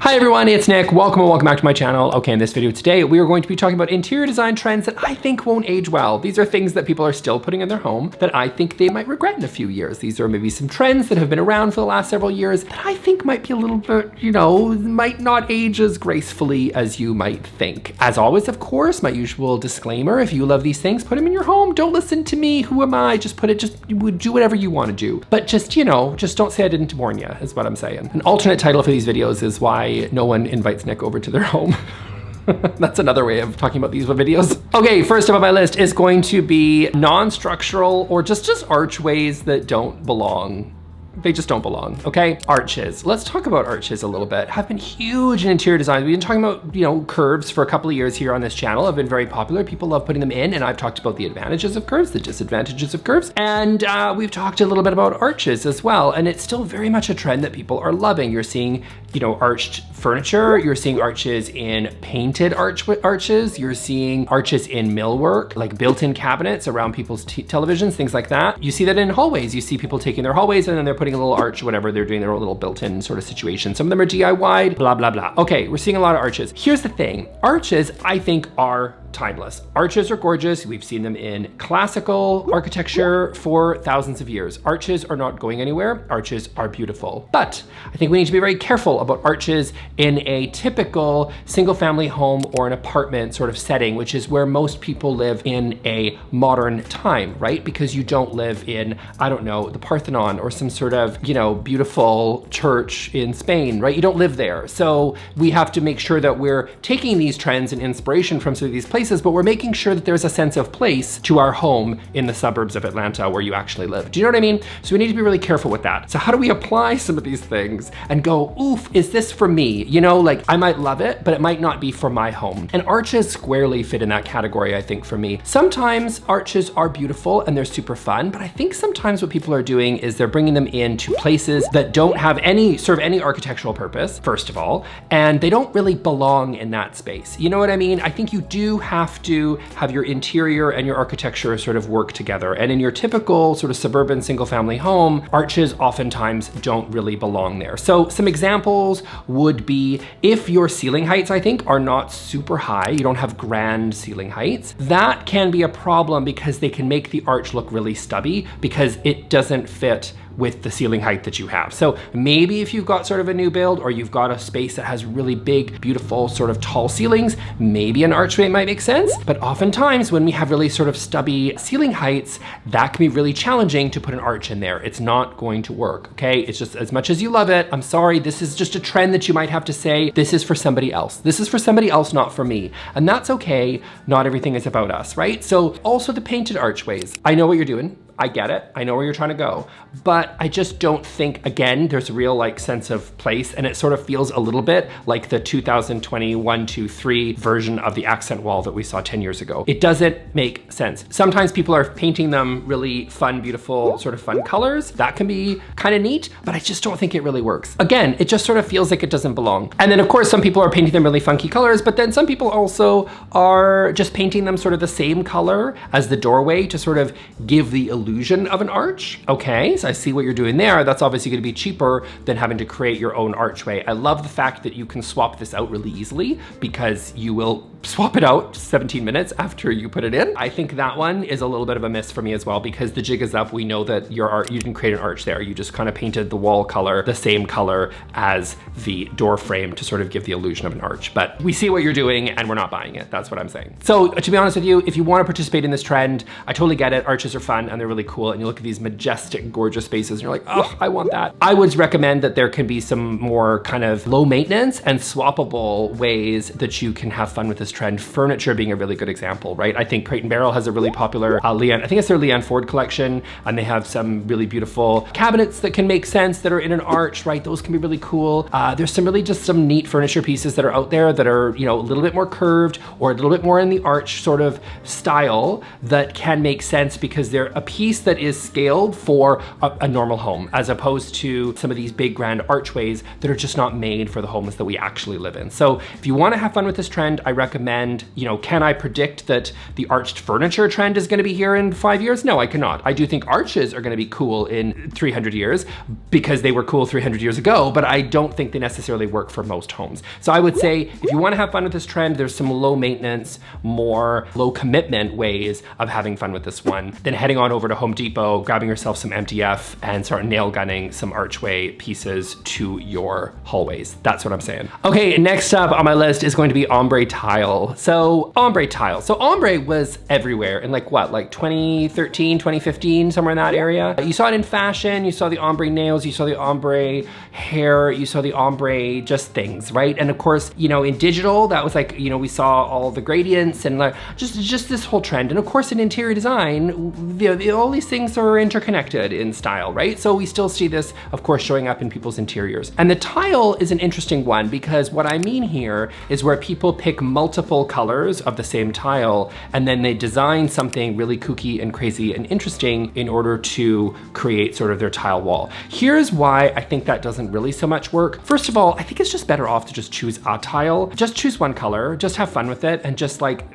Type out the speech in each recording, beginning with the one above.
Hi everyone, it's Nick. Welcome back to my channel. Okay, in this video today, we are going to be talking about interior design trends that I think won't age well. These are things that people are still putting in their home that I think they might regret in a few years. These are maybe some trends that have been around for the last several years that I think might be a little bit, might not age as gracefully as you might think. As always, of course, my usual disclaimer, if you love these things, put them in your home. Don't listen to me. Who am I? Just do whatever you want to do. But just don't say I didn't warn you, is what I'm saying. An alternate title for these videos is why no one invites Nick over to their home. That's another way of talking about these videos. Okay, first up on my list is going to be non-structural or just archways that don't belong. They just don't belong, okay? Arches. Let's talk about arches a little bit. Have been huge in interior design. We've been talking about, curves for a couple of years here on this channel. Have been very popular. People love putting them in, and I've talked about the advantages of curves, the disadvantages of curves, and we've talked a little bit about arches as well, and it's still very much a trend that people are loving. You're seeing, arched furniture. You're seeing arches in painted arches. You're seeing arches in millwork, like built-in cabinets around people's televisions, things like that. You see that in hallways. You see people taking their hallways and then they're putting a little arch, whatever, they're doing their own little built-in sort of situation. Some of them are DIY'd, blah, blah, blah. Okay, we're seeing a lot of arches. Here's the thing. Arches, I think, are timeless. Arches are gorgeous. We've seen them in classical architecture for thousands of years. Arches are not going anywhere. Arches are beautiful. But I think we need to be very careful about arches in a typical single family home or an apartment sort of setting, which is where most people live in a modern time, right? Because you don't live in, I don't know, the Parthenon or some sort of, beautiful church in Spain, right? You don't live there. So we have to make sure that we're taking these trends and inspiration from some of these places, but we're making sure that there's a sense of place to our home in the suburbs of Atlanta where you actually live. Do you know what I mean? So we need to be really careful with that. So how do we apply some of these things and go, oof, is this for me? I might love it, but it might not be for my home. And arches squarely fit in that category, I think, for me. Sometimes arches are beautiful and they're super fun, but I think sometimes what people are doing is they're bringing them into places that don't have any architectural purpose, first of all, and they don't really belong in that space. You know what I mean? I think you do have to have your interior and your architecture sort of work together. And in your typical sort of suburban single family home, arches oftentimes don't really belong there. So some examples would be if your ceiling heights, I think, are not super high, you don't have grand ceiling heights, that can be a problem because they can make the arch look really stubby because it doesn't fit with the ceiling height that you have. So maybe if you've got sort of a new build or you've got a space that has really big, beautiful, sort of tall ceilings, maybe an archway might make sense. But oftentimes when we have really sort of stubby ceiling heights, that can be really challenging to put an arch in there. It's not going to work, okay? It's just, as much as you love it, I'm sorry, this is just a trend that you might have to say, this is for somebody else. This is for somebody else, not for me. And that's okay. Not everything is about us, right? So also the painted archways. I know what you're doing. I get it. I know where you're trying to go, but I just don't think, again, there's a real sense of place, and it sort of feels a little bit like the 2021, 2, 3 version of the accent wall that we saw 10 years ago. It doesn't make sense. Sometimes people are painting them really fun, beautiful, sort of fun colors. That can be kind of neat, but I just don't think it really works. Again, it just sort of feels like it doesn't belong. And then of course, some people are painting them really funky colors, but then some people also are just painting them sort of the same color as the doorway to sort of give the illusion of an arch. Okay, so I see what you're doing there. That's obviously gonna be cheaper than having to create your own archway. I love the fact that you can swap this out really easily because you will swap it out 17 minutes after you put it in. I think that one is a little bit of a miss for me as well because the jig is up. We know that you didn't create an arch there. You just kind of painted the wall color the same color as the door frame to sort of give the illusion of an arch. But we see what you're doing and we're not buying it. That's what I'm saying. So to be honest with you, if you want to participate in this trend, I totally get it. Arches are fun and they're really cool. And you look at these majestic, gorgeous spaces and you're like, oh, I want that. I would recommend that there can be some more kind of low maintenance and swappable ways that you can have fun with this trend. Furniture being a really good example, right? I think Crate & Barrel has a really popular I think it's their Leanne Ford collection, and they have some really beautiful cabinets that can make sense that are in an arch, right? Those can be really cool. There's some neat furniture pieces that are out there that are, a little bit more curved or a little bit more in the arch sort of style that can make sense because they're appealing piece that is scaled for a normal home, as opposed to some of these big grand archways that are just not made for the homes that we actually live in. So if you want to have fun with this trend, I recommend, can I predict that the arched furniture trend is going to be here in 5 years? No, I cannot. I do think arches are going to be cool in 300 years because they were cool 300 years ago, but I don't think they necessarily work for most homes. So I would say if you want to have fun with this trend, there's some low maintenance, more low commitment ways of having fun with this one than heading on over to Home Depot, grabbing yourself some MDF and start nail gunning some archway pieces to your hallways. That's what I'm saying. Okay, next up on my list is going to be ombre tile. So ombre tile. So ombre was everywhere in like 2013, 2015, somewhere in that area. You saw it in fashion, you saw the ombre nails, you saw the ombre hair, you saw the ombre just things, right? And of course, in digital, that was like, we saw all the gradients and like just this whole trend. And of course in interior design, all these things are interconnected in style, right? So we still see this, of course, showing up in people's interiors. And the tile is an interesting one because what I mean here is where people pick multiple colors of the same tile and then they design something really kooky and crazy and interesting in order to create sort of their tile wall. Here's why I think that doesn't really so much work. First of all, I think it's just better off to just choose a tile. Just choose one color, just have fun with it, and just like,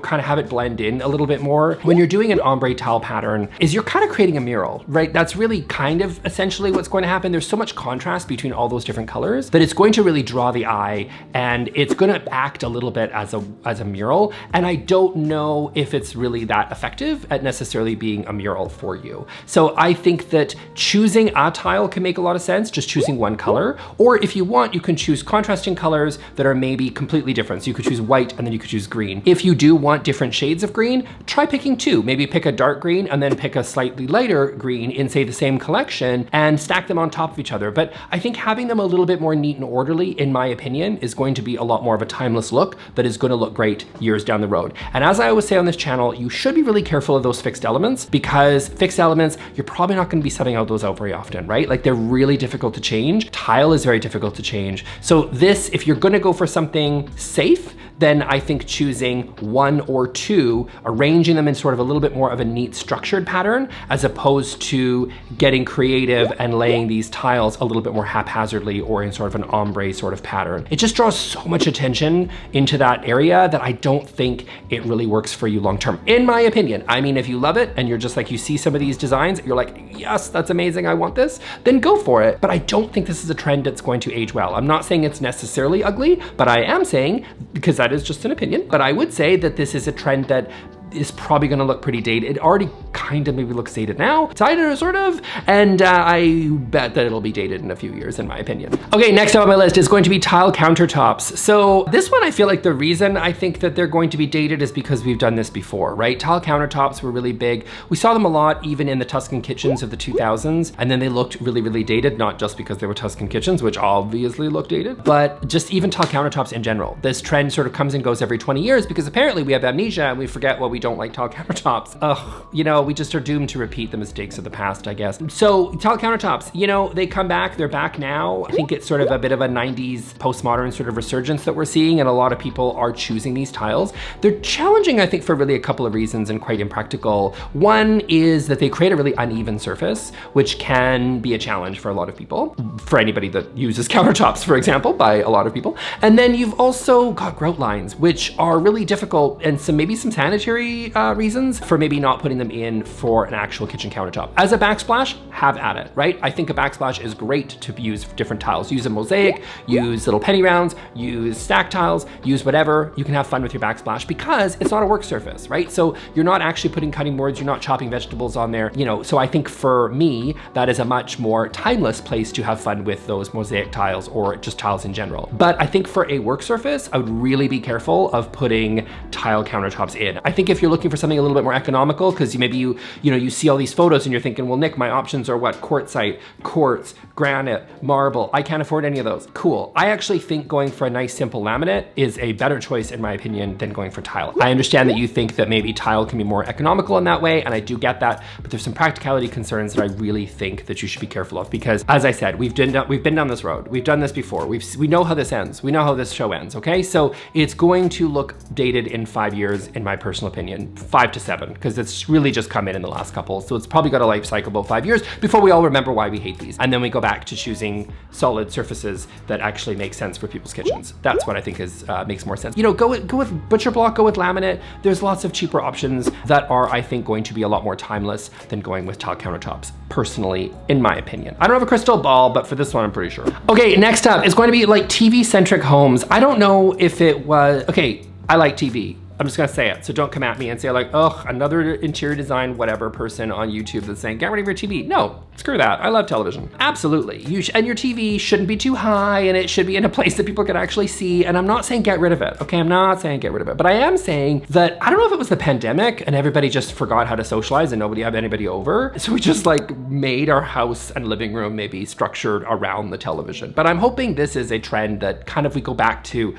kind of have it blend in a little bit more. When you're doing an ombre tile pattern, you're kind of creating a mural, right? That's really kind of essentially what's going to happen. There's so much contrast between all those different colors that it's going to really draw the eye, and it's going to act a little bit as a mural. And I don't know if it's really that effective at necessarily being a mural for you. So I think that choosing a tile can make a lot of sense, just choosing one color. Or if you want, you can choose contrasting colors that are maybe completely different. So you could choose white and then you could choose green. If you do want different shades of green, try picking two. Maybe pick a dark green and then pick a slightly lighter green in, say, the same collection and stack them on top of each other. But I think having them a little bit more neat and orderly, in my opinion, is going to be a lot more of a timeless look that is going to look great years down the road. And as I always say on this channel, you should be really careful of those fixed elements, because fixed elements, you're probably not going to be subbing out those out very often, right? Like, they're really difficult to change. Tile is very difficult to change. So this, if you're going to go for something safe, then I think choosing one or two, arranging them in sort of a little bit more of a neat structured pattern, as opposed to getting creative and laying these tiles a little bit more haphazardly or in sort of an ombre sort of pattern. It just draws so much attention into that area that I don't think it really works for you long term, in my opinion. I mean, if you love it and you're just like, you see some of these designs, you're like, yes, that's amazing, I want this, then go for it. But I don't think this is a trend that's going to age well. I'm not saying it's necessarily ugly, but I am saying, because that is just an opinion, but I would say that this is a trend that is probably gonna look pretty dated. It already kind of maybe looks dated now, sort of, and I bet that it'll be dated in a few years, in my opinion. Okay, next up on my list is going to be tile countertops. So this one, I feel like the reason I think that they're going to be dated is because we've done this before, right? Tile countertops were really big. We saw them a lot even in the Tuscan kitchens of the 2000s, and then they looked really, really dated, not just because they were Tuscan kitchens, which obviously look dated, but just even tile countertops in general. This trend sort of comes and goes every 20 years because apparently we have amnesia and we forget what we don't like tile countertops. Ugh, we just are doomed to repeat the mistakes of the past, I guess. So tile countertops, they come back, they're back now. I think it's sort of a bit of a 90s postmodern sort of resurgence that we're seeing, and a lot of people are choosing these tiles. They're challenging, I think, for really a couple of reasons and quite impractical. One is that they create a really uneven surface, which can be a challenge for a lot of people, for anybody that uses countertops, for example, by a lot of people. And then you've also got grout lines, which are really difficult, and maybe some sanitary reasons for maybe not putting them in for an actual kitchen countertop. As a backsplash, have at it, right? I think a backsplash is great to use different tiles. Use a mosaic, use little penny rounds, use stack tiles, use whatever. You can have fun with your backsplash because it's not a work surface, right? So you're not actually putting cutting boards, you're not chopping vegetables on there, so I think for me, that is a much more timeless place to have fun with those mosaic tiles or just tiles in general. But I think for a work surface, I would really be careful of putting tile countertops in. I think if you're looking for something a little bit more economical, because maybe you see all these photos and you're thinking, well, Nick, my options are what? Quartzite, quartz, granite, marble. I can't afford any of those. Cool. I actually think going for a nice simple laminate is a better choice, in my opinion, than going for tile. I understand that you think that maybe tile can be more economical in that way, and I do get that, but there's some practicality concerns that I really think that you should be careful of, because as I said, we've been down this road. We've done this before. We know how this ends. We know how this show ends, okay? So it's going to look dated in 5 years, in my personal opinion. opinion, 5 to 7, because it's really just come in the last couple. So it's probably got a life cycle about 5 years before we all remember why we hate these. And then we go back to choosing solid surfaces that actually make sense for people's kitchens. That's what I think is makes more sense. You know, go with butcher block, go with laminate. There's lots of cheaper options that are, I think, going to be a lot more timeless than going with tile countertops, personally, in my opinion. I don't have a crystal ball, but for this one, I'm pretty sure. Okay, next up is going to be like TV-Centric Homes. I don't know if it was, okay, I like TV. I'm just gonna say it, so don't come at me and say like, ugh, another interior design whatever person on YouTube that's saying, get rid of your TV. No, screw that, I love television. Absolutely, and your TV shouldn't be too high and it should be in a place that people can actually see, and I'm not saying get rid of it, okay? I'm not saying get rid of it, but I am saying that, I don't know if it was the pandemic and everybody just forgot how to socialize and nobody had anybody over, so we just like made our house and living room maybe structured around the television. But I'm hoping this is a trend that kind of we go back to,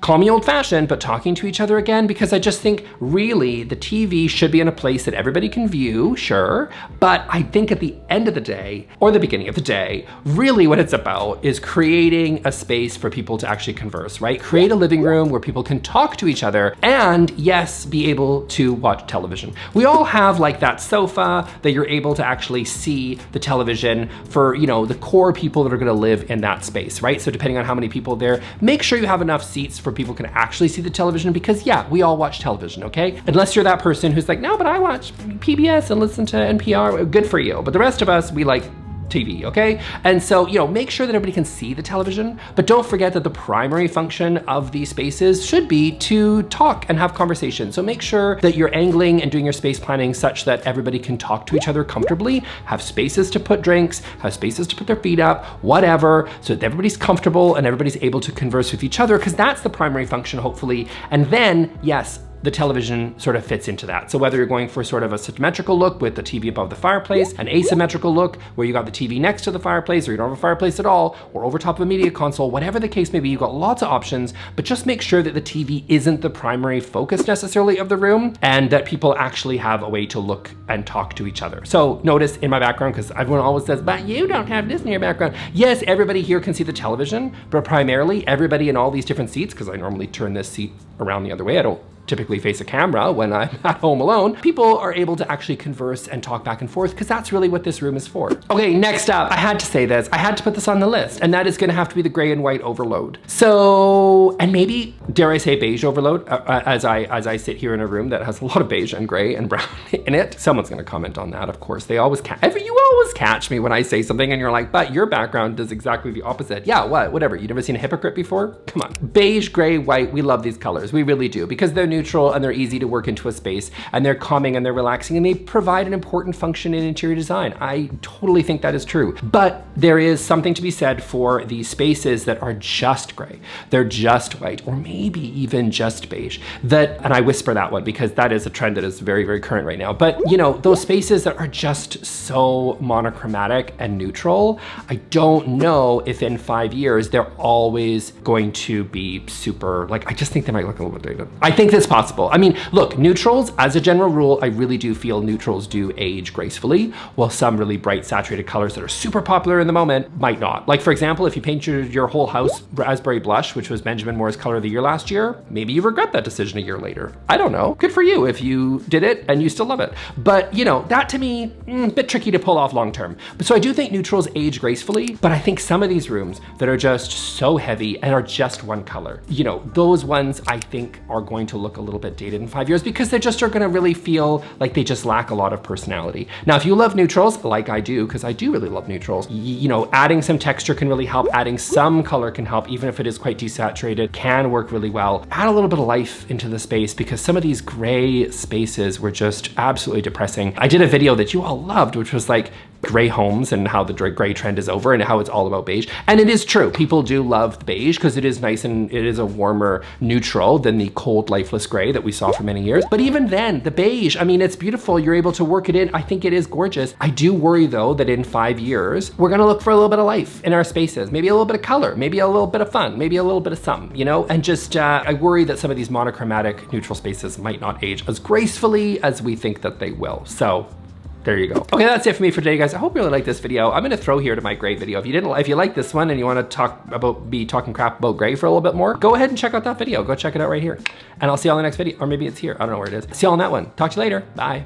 call me old fashioned, but talking to each other again, because I just think really the TV should be in a place that everybody can view, sure, but I think at the end of the day, or the beginning of the day, really what it's about is creating a space for people to actually converse, right? Create a living room where people can talk to each other and yes, be able to watch television. We all have like that sofa that you're able to actually see the television for, you know, the core people that are gonna live in that space, right? So depending on how many people there, make sure you have enough seats for people can actually see the television, because yeah, we all watch television, okay? Unless you're that person who's like, no, but I watch PBS and listen to NPR, good for you. But the rest of us, we like TV, okay? And so, you know, make sure that everybody can see the television, but don't forget that the primary function of these spaces should be to talk and have conversation. So make sure that you're angling and doing your space planning such that everybody can talk to each other comfortably, have spaces to put drinks, have spaces to put their feet up, whatever, so that everybody's comfortable and everybody's able to converse with each other, because that's the primary function, hopefully. And then, yes, the television sort of fits into that. So whether you're going for sort of a symmetrical look with the TV above the fireplace, an asymmetrical look where you got the TV next to the fireplace, or you don't have a fireplace at all, or over top of a media console, whatever the case may be, you've got lots of options, but just make sure that the TV isn't the primary focus necessarily of the room, and that people actually have a way to look and talk to each other. So notice in my background, because everyone always says, but you don't have this in your background. Yes, everybody here can see the television, but primarily everybody in all these different seats, because I normally turn this seat around the other way, I don't typically face a camera when I'm at home alone, people are able to actually converse and talk back and forth, because that's really what this room is for. Okay, next up, I had to say this, I had to put this on the list, and that is gonna have to be the gray and white overload. So, and maybe, dare I say beige overload, as I sit here in a room that has a lot of beige and gray and brown in it. Someone's gonna comment on that, of course. They always you always catch me when I say something and you're like, but your background does exactly the opposite. Yeah, whatever, you never seen a hypocrite before? Come on. Beige, gray, white, we love these colors, we really do, because they're neutral and they're easy to work into a space, and they're calming and they're relaxing, and they provide an important function in interior design. I totally think that is true. But there is something to be said for these spaces that are just gray, they're just white, or maybe even just beige. And I whisper that one because that is a trend that is very, very current right now. But you know, those spaces that are just so monochromatic and neutral, I don't know if in 5 years they're always going to be super, like, I just think they might look a little bit dated. I think that's possible. I mean, look, neutrals, as a general rule, I really do feel neutrals do age gracefully, while some really bright saturated colors that are super popular in the moment might not. Like for example, if you painted your whole house raspberry blush, which was Benjamin Moore's color of the year last year, maybe you regret that decision a year later. I don't know. Good for you if you did it and you still love it. But you know, that to me, a bit tricky to pull off long term. So I do think neutrals age gracefully, but I think some of these rooms that are just so heavy and are just one color, you know, those ones I think are going to look a little bit dated in 5 years, because they just are gonna really feel like they just lack a lot of personality. Now, if you love neutrals, like I do, because I do really love neutrals, you know, adding some texture can really help, adding some color can help, even if it is quite desaturated, can work really well. Add a little bit of life into the space, because some of these gray spaces were just absolutely depressing. I did a video that you all loved, which was like gray homes and how the gray trend is over and how it's all about beige. And it is true, people do love beige because it is nice and it is a warmer neutral than the cold, lifeless gray that we saw for many years. But even then, the beige, I mean, it's beautiful. You're able to work it in. I think it is gorgeous. I do worry though that in 5 years, we're gonna look for a little bit of life in our spaces, maybe a little bit of color, maybe a little bit of fun, maybe a little bit of something, you know? And just, I worry that some of these monochromatic neutral spaces might not age as gracefully as we think that they will. So There you go. Okay, that's it for me for today, guys. I hope you really liked this video. I'm gonna throw here to my gray video. If you like this one and you wanna be talking crap about gray for a little bit more, go ahead and check out that video. Go check it out right here. And I'll see y'all in the next video, or maybe it's here. I don't know where it is. See y'all in that one. Talk to you later. Bye.